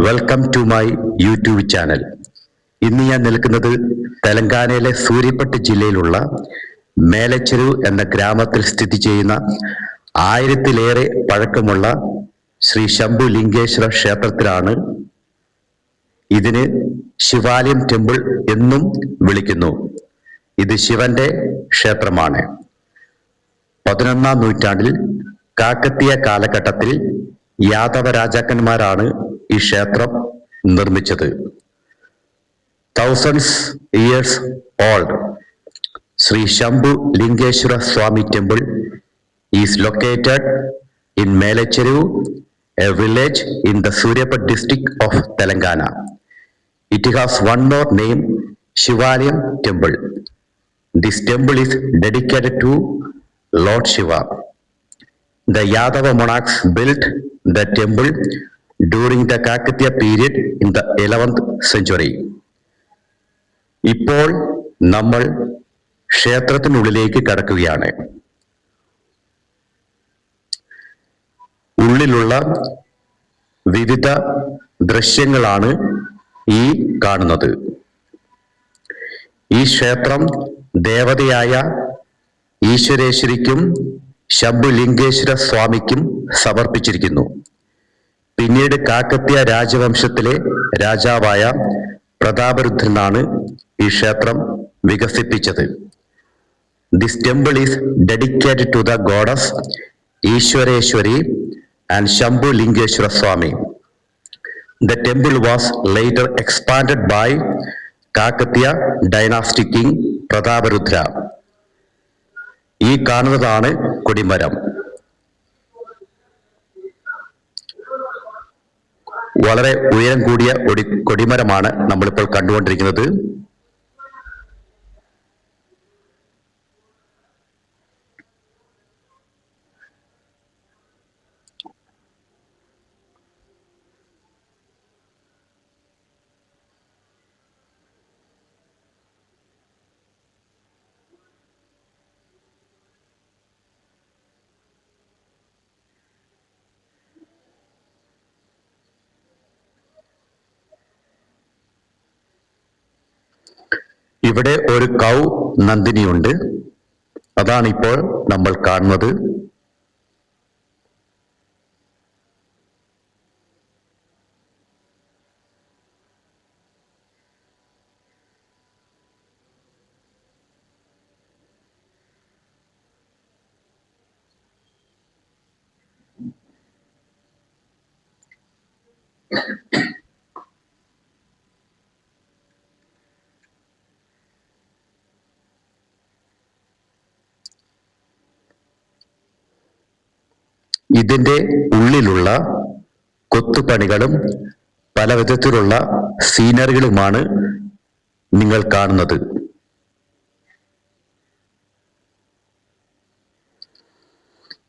Welcome to my YouTube channel. ഇന്ന് ഞാൻ നിൽക്കുന്നത് തെലങ്കാനയിലെ സൂര്യപട്ട് ജില്ലയിലുള്ള മേലച്ചെരു എന്ന ഗ്രാമത്തിൽ സ്ഥിതി ചെയ്യുന്ന 1000-ലേറെ പഴക്കമുള്ള ശ്രീ ശംഭു ലിംഗേശ്വര ക്ഷേത്രത്തിലാണ്. ഇതിന് ശിവാലയം ടെമ്പിൾ എന്നും വിളിക്കുന്നു. ഇത് ശിവന്റെ ക്ഷേത്രമാണ്. 11-ാം നൂറ്റാണ്ടിൽ കാക്കത്തിയ കാലഘട്ടത്തിൽ യാദവ രാജാക്കന്മാരാണ് ഈ ക്ഷേത്രം നിർമ്മിച്ചത്. Thousands years old Shri Shambhu Lingeshwara Swamy temple is located in Melacheru, a village in the Suryapet district of Telangana. It has one more name, Shivalayam Temple. This temple is dedicated to Lord Shiva. The Yadava monarchs built the temple during the Kakatiya period in the 11th century. ഇപ്പോൾ നമ്മൾ ക്ഷേത്രത്തിനുള്ളിലേക്ക് കടക്കുകയാണ്. ഉള്ളിലുള്ള വിവിധ ദൃശ്യങ്ങളാണ് ഈ കാണുന്നത്. ഈ ക്ഷേത്രം ദേവതയായ ഈശ്വരേശ്വരിക്കും ശംഭുലിംഗേശ്വര സ്വാമിക്കും സമർപ്പിച്ചിരിക്കുന്നു. പിന്നീട് കാക്കത്തിയ രാജവംശത്തിലെ രാജാവായ പ്രതാപരുദ്രനാണ് ഈ ക്ഷേത്രം വികസിപ്പിച്ചത്. This temple is dedicated to the goddess Ishwareshwari and Shambhu Lingeshwara Swami. The temple was later expanded by Kakatiya dynasty king Prataparudra. ഈ കാണുന്നതാണ് കൊടിമരം. വളരെ ഉയരം കൂടിയ കൊടിമരമാണ് നമ്മളിപ്പോൾ കണ്ടുകൊണ്ടിരിക്കുന്നത്. ഇവിടെ ഒരു കൗ നന്ദിനിയുണ്ട്. അതാണ് ഇപ്പോൾ നമ്മൾ കാണുന്നത്. ഇതിന്റെ ഉള്ളിലുള്ള കൊത്തുപണികളും പല വിധത്തിലുള്ള സീനറികളുമാണ് നിങ്ങൾ കാണുന്നത്.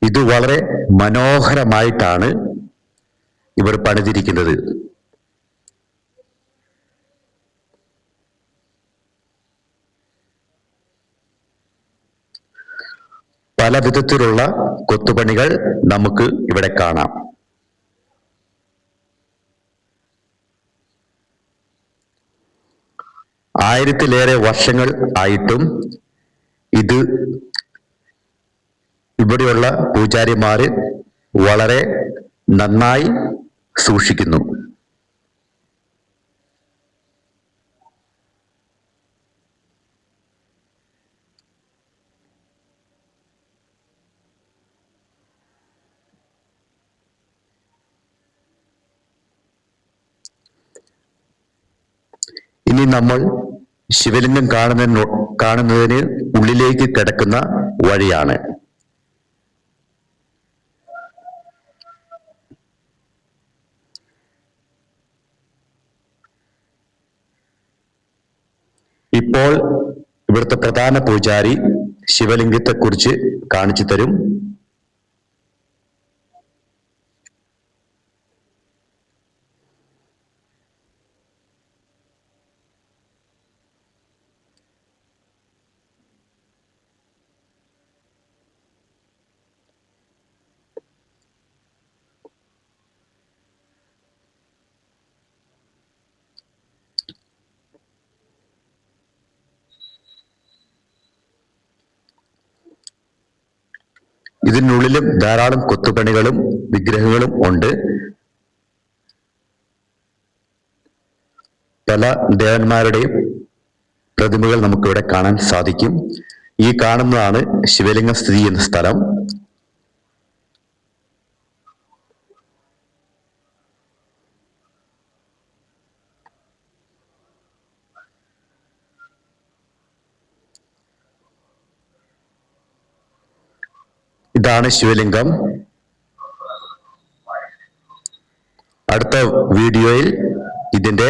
ഇത് വളരെ മനോഹരമായിട്ടാണ് ഇവർ പണിതിരിക്കുന്നത്. പല വിധത്തിലുള്ള കൊത്തുപണികൾ നമുക്ക് ഇവിടെ കാണാം. ആയിരത്തിലേറെ വർഷങ്ങൾ ആയിട്ടും ഇത് ഇവിടെയുള്ള പൂജാരിമാര് വളരെ നന്നായി സൂക്ഷിക്കുന്നു. ഇനി നമ്മൾ ശിവലിംഗം കാണുന്നതിന് ഉള്ളിലേക്ക് കിടക്കുന്ന വഴിയാണ്. ഇപ്പോൾ ഇവിടുത്തെ പ്രധാന പൂജാരി ശിവലിംഗത്തെക്കുറിച്ച് കാണിച്ചു തരും. ഇതിനുള്ളിലും ധാരാളം കൊത്തുപണികളും വിഗ്രഹങ്ങളും ഉണ്ട്. പല ദേവന്മാരുടെയും പ്രതിമകൾ നമുക്കിവിടെ കാണാൻ സാധിക്കും. ഈ കാണുന്നതാണ് ശിവലിംഗം സ്ഥിതി ചെയ്യുന്ന സ്ഥലം. ഇതാണ് ശിവലിംഗം. അടുത്ത വീഡിയോയിൽ ഇതിന്റെ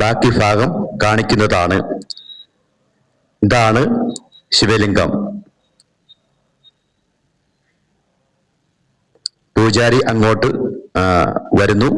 ബാക്കി ഭാഗം കാണിക്കുന്നതാണ്. ഇതാണ് ശിവലിംഗം. പൂജാരി അങ്ങോട്ട് വരുന്നു.